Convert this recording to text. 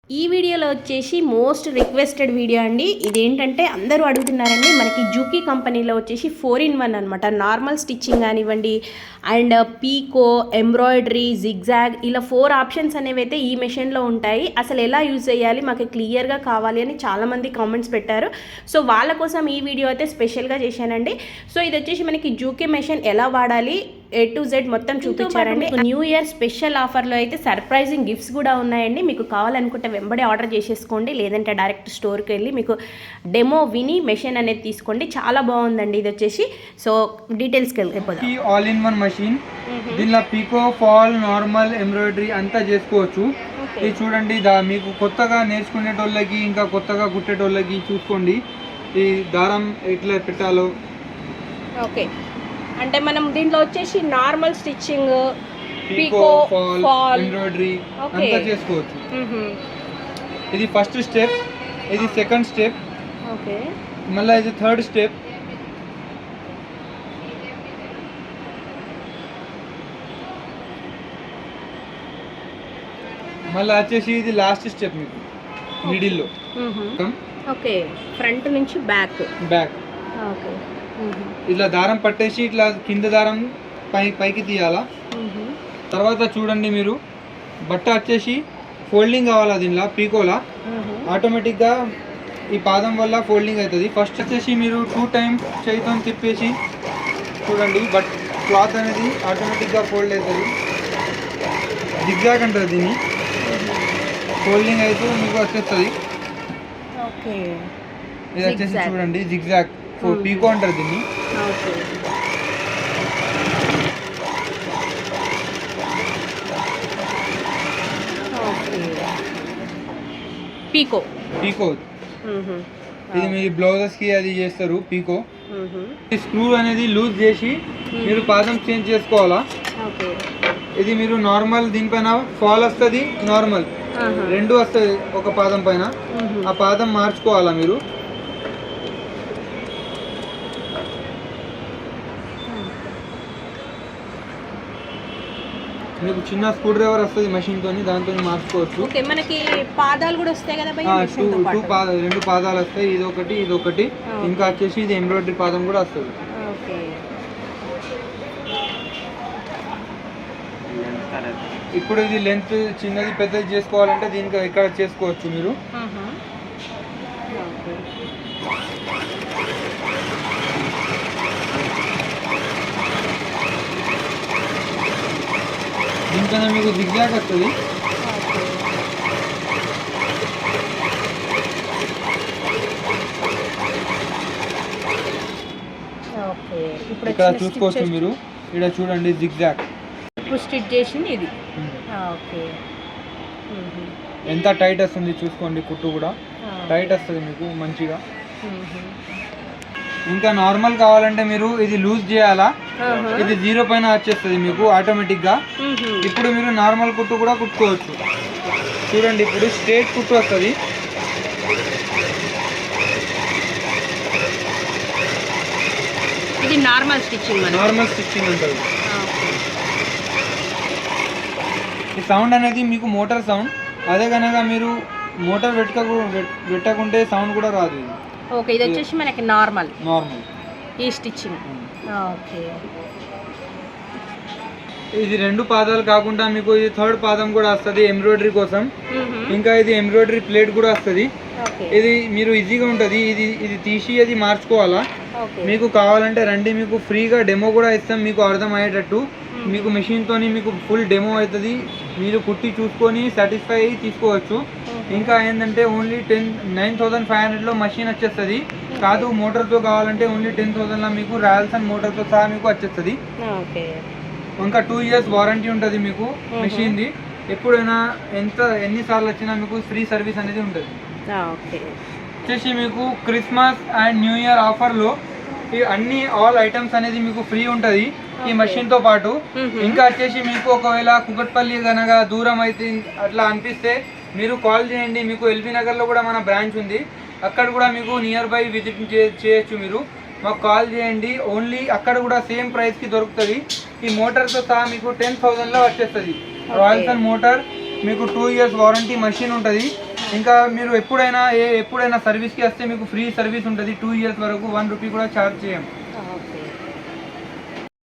ఈ వీడియోలో వచ్చేసి మోస్ట్ రిక్వెస్టెడ్ వీడియో అండి. ఇదేంటంటే అందరూ అడుగుతున్నారండి. మనకి జూకీ కంపెనీలో వచ్చేసి 4-in-1 అనమాట. నార్మల్ స్టిచ్చింగ్ కానివ్వండి, అండ్ పీకో, ఎంబ్రాయిడరీ, జిగ్జాగ్, ఇలా 4 ఆప్షన్స్ అనేవి అయితే ఈ మెషిన్లో ఉంటాయి. అసలు ఎలా యూజ్ చేయాలి మాకు క్లియర్గా కావాలి అని చాలామంది కామెంట్స్ పెట్టారు. సో వాళ్ళ కోసం ఈ వీడియో అయితే స్పెషల్గా చేశానండి. సో ఇది వచ్చేసి మనకి జూకీ మెషిన్ ఎలా వాడాలి A to Z మొత్తం చూపించారండి. న్యూ ఇయర్ స్పెషల్ ఆఫర్లో అయితే సర్ప్రైజింగ్ గిఫ్ట్స్ కూడా ఉన్నాయండి. మీకు కావాలనుకుంటే వెంబడే ఆర్డర్ చేసేసుకోండి, లేదంటే డైరెక్ట్ స్టోర్కి వెళ్ళి మీకు డెమో విని మెషిన్ అనేది తీసుకోండి. చాలా బాగుందండి ఇది వచ్చేసి. సో డీటెయిల్స్కి వెళ్ళిపోదాం. ఆల్ ఇన్ వన్ మెషిన్, దీనిలో పీకో, ఫాల్, నార్మల్, ఎంబ్రాయిడరీ అంతా చేసుకోవచ్చు. ఇది చూడండి, మీకు కొత్తగా నేర్చుకునేటోళ్ళకి ఇంకా కొత్తగా కుట్టేటోళ్ళకి చూసుకోండి ఈ దారం ఎట్లా పెట్టాలో. ఓకే, అంటే మనం దీంట్లో వచ్చేసి నార్మల్ స్టిచ్చింగ్, పీకో, ఫాల్, ఎంబ్రాయిడరీ అంతా చేసుకోవచ్చు. ఇది ఫస్ట్ స్టెప్, ఇది సెకండ్ స్టెప్, ఓకే, మళ్ళీ ఇది థర్డ్ స్టెప్, మళ్ళీ వచ్చేసి ఇది లాస్ట్ స్టెప్ మీకు మిడిల్లో. ఓకే, ఫ్రంట్ నుంచి బ్యాక్. ఓకే, ఇట్లా దారం పట్టేసి ఇట్లా కింద దారం పైకి తీయాలా. తర్వాత చూడండి, మీరు బట్ట వచ్చేసి ఫోల్డింగ్ కావాలా దీనిలో పీకోలా. ఆటోమేటిక్గా ఈ పాదం వల్ల ఫోల్డింగ్ అవుతుంది. ఫస్ట్ వచ్చేసి మీరు 2 times చేతితో తిప్పేసి చూడండి, బట్ క్లాత్ అనేది ఆటోమేటిక్గా ఫోల్డ్ అవుతుంది. జిగ్జాగ్ అంటారు దీన్ని, ఫోల్డింగ్ అయితే మీకు వచ్చేస్తుంది. ఇది వచ్చేసి చూడండి జిగ్జాగ్, పీకో అంటారు దీన్ని. పీకో ఇది మీ బ్లౌజెస్ కి అది చేస్తారు పీకో. ఈ స్క్రూ అనేది లూజ్ చేసి మీరు పాదం చేంజ్ చేసుకోవాలా. ఇది మీరు నార్మల్ దీనిపైన ఫాల్ వస్తుంది, నార్మల్ రెండు వస్తుంది ఒక పాదం పైన. ఆ పాదం మార్చుకోవాలా మీరు. మీకు చిన్న స్క్రూ డ్రైవర్ వస్తుంది మెషిన్ తోని, దాంతో మార్చుకోవచ్చు. ఓకే, మనకి పాదాలు కూడా వస్తాయి కదా భయ్యా? 2 పాదాలు వస్తాయి, ఇదొకటి ఇంకా వచ్చేసి ఇది ఎంబ్రాయిడరీ పాదం కూడా వస్తుంది. ఓకే, ఇప్పుడు ఇది లెంత్ చిన్నది పెద్దది చేసుకోవాలంటే దీనికి ఇక్కడ చేసుకోవచ్చు మీరు. దీనికన్నా మీకు జిగ్జాగ్ వస్తుంది. ఇక్కడ చూసుకోవచ్చు మీరు, ఇక్కడ చూడండి జిగ్జాగ్ ఇప్పుడు స్టిచ్ చేసింది ఇది. ఓకే, ఎంత టైట్ వస్తుంది చూసుకోండి, కుట్టు కూడా టైట్ వస్తుంది మీకు మంచిగా. ఇంకా నార్మల్ కావాలంటే మీరు ఇది లూజ్ చేయాలా, ఇది 0 పైన వచ్చేస్తుంది మీకు ఆటోమేటిక్గా. ఇప్పుడు మీరు నార్మల్ కుట్టు కూడా కుట్టుకోవచ్చు. చూడండి, ఇప్పుడు స్ట్రేట్ కుట్టు వస్తుంది. ఇది నార్మల్ స్టిచ్చింగ్ అంటారు. ఈ సౌండ్ అనేది మీకు మోటార్ సౌండ్. అదే కనుక మీరు మోటార్ పెట్టకుంటే సౌండ్ కూడా రాదు. ఓకే, ఇది వచ్చేసి మనకి నార్మల్ ఈ స్టిచ్చింగ్. ఓకే, ఇది 2 పాదాలు కాకుండా మీకు ఇది థర్డ్ పాదం కూడా వస్తుంది ఎంబ్రాయిడరీ కోసం. ఇంకా ఇది ఎంబ్రాయిడరీ ప్లేట్ కూడా వస్తుంది. ఇది మీరు ఈజీగా ఉంటుంది. ఇది తీసి అది మార్చుకోవాలా. మీకు కావాలంటే రండి, మీకు ఫ్రీగా డెమో కూడా ఇస్తాం, మీకు అర్థం అయ్యేటట్టు. మీకు మెషిన్తో మీకు ఫుల్ డెమో అవుతుంది, మీరు కుట్టి చూసుకొని సాటిస్ఫై అయ్యి తీసుకోవచ్చు. ఇంకా ఏంటంటే ఓన్లీ 9,500లో మెషిన్ వచ్చేస్తుంది. కాదు మోటార్తో కావాలంటే ఓన్లీ 10,000లో మీకు రాయల్సన్ మోటార్తో సహా మీకు వచ్చేస్తుంది. ఇంకా 2 years వారంటీ ఉంటుంది మీకు మెషిన్ది. ఎప్పుడైనా ఎన్నిసార్లు వచ్చినా మీకు ఫ్రీ సర్వీస్ అనేది ఉంటుంది. వచ్చేసి మీకు క్రిస్మస్ అండ్ న్యూ ఇయర్ ఆఫర్లో ఈ అన్ని ఆల్ ఐటమ్స్ అనేది మీకు ఫ్రీ ఉంటుంది ఈ మెషిన్తో పాటు. ఇంకా వచ్చేసి మీకు ఒకవేళ కుకట్పల్లి కనుక దూరం అయితే అట్లా అనిపిస్తే మీరు కాల్ చేయండి. మీకు ఎల్బీ నగర్లో కూడా మన బ్రాంచ్ ఉంది, అక్కడ కూడా మీకు నియర్ బై విజిట్ చేయొచ్చు. మీరు మాకు కాల్ చేయండి. ఓన్లీ అక్కడ కూడా సేమ్ ప్రైస్కి దొరుకుతుంది. ఈ మోటార్తో సహా మీకు 10,000లో వచ్చేస్తుంది. రాయల్సన్ మోటార్ మీకు 2 years వారంటీ మెషిన్ ఉంటుంది. ఇంకా మీరు ఎప్పుడైనా సర్వీస్కి వస్తే మీకు ఫ్రీ సర్వీస్ ఉంటుంది 2 ఇయర్స్ వరకు 1 రూపీ కూడా ఛార్జ్ చేయం.